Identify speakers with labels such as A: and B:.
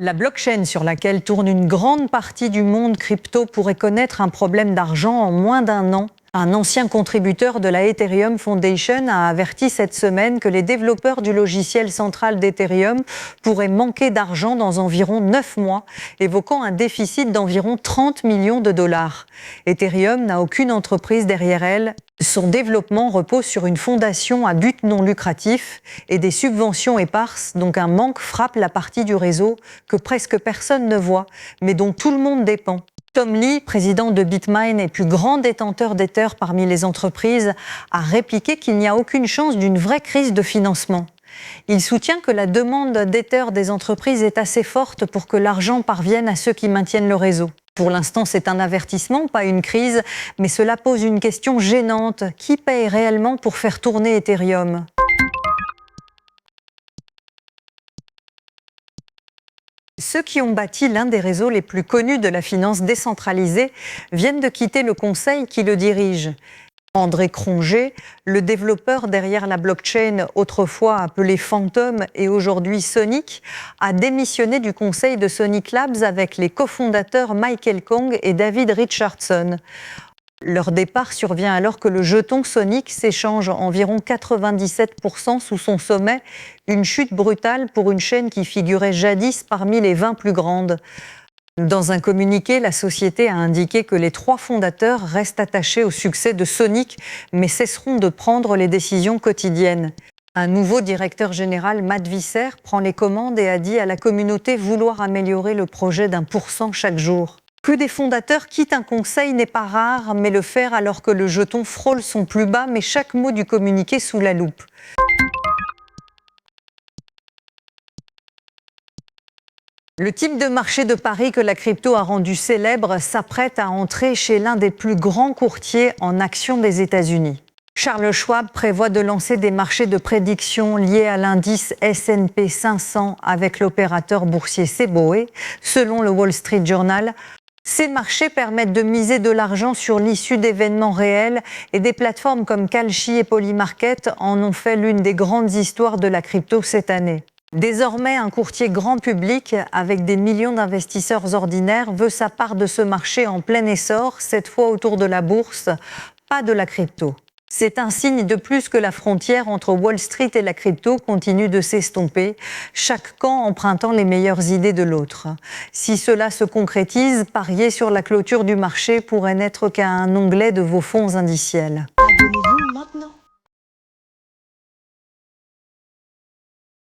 A: La blockchain sur laquelle tourne une grande partie du monde crypto pourrait connaître un problème d'argent en moins d'un an. Un ancien contributeur de la Ethereum Foundation a averti cette semaine que les développeurs du logiciel central d'Ethereum pourraient manquer d'argent dans environ 9 mois, évoquant un déficit d'environ 30 millions de dollars. Ethereum n'a aucune entreprise derrière elle. Son développement repose sur une fondation à but non lucratif et des subventions éparses, donc un manque frappe la partie du réseau que presque personne ne voit, mais dont tout le monde dépend. Tom Lee, président de Bitmain et plus grand détenteur d'Ether parmi les entreprises, a répliqué qu'il n'y a aucune chance d'une vraie crise de financement. Il soutient que la demande d'Ether des entreprises est assez forte pour que l'argent parvienne à ceux qui maintiennent le réseau. Pour l'instant, c'est un avertissement, pas une crise, mais cela pose une question gênante. Qui paye réellement pour faire tourner Ethereum ? Ceux qui ont bâti l'un des réseaux les plus connus de la finance décentralisée viennent de quitter le conseil qui le dirige. André Cronje, le développeur derrière la blockchain autrefois appelée Phantom et aujourd'hui Sonic, a démissionné du conseil de Sonic Labs avec les cofondateurs Michael Kong et David Richardson. Leur départ survient alors que le jeton Sonic s'échange environ 97% sous son sommet, une chute brutale pour une chaîne qui figurait jadis parmi les 20 plus grandes. Dans un communiqué, la société a indiqué que les 3 fondateurs restent attachés au succès de Sonic, mais cesseront de prendre les décisions quotidiennes. Un nouveau directeur général, Matt Visser, prend les commandes et a dit à la communauté vouloir améliorer le projet d'1% chaque jour. Que des fondateurs quittent un conseil n'est pas rare, mais le faire alors que le jeton frôle son plus bas met chaque mot du communiqué sous la loupe. Le type de marché de Paris que la crypto a rendu célèbre s'apprête à entrer chez l'un des plus grands courtiers en actions des États-Unis. Charles Schwab prévoit de lancer des marchés de prédiction liés à l'indice S&P 500 avec l'opérateur boursier Cboe, selon le Wall Street Journal. Ces marchés permettent de miser de l'argent sur l'issue d'événements réels et des plateformes comme Kalshi et Polymarket en ont fait l'une des grandes histoires de la crypto cette année. Désormais, un courtier grand public, avec des millions d'investisseurs ordinaires, veut sa part de ce marché en plein essor, cette fois autour de la bourse, pas de la crypto. C'est un signe de plus que la frontière entre Wall Street et la crypto continue de s'estomper, chaque camp empruntant les meilleures idées de l'autre. Si cela se concrétise, parier sur la clôture du marché pourrait n'être qu'à un onglet de vos fonds indiciels. Abonnez-vous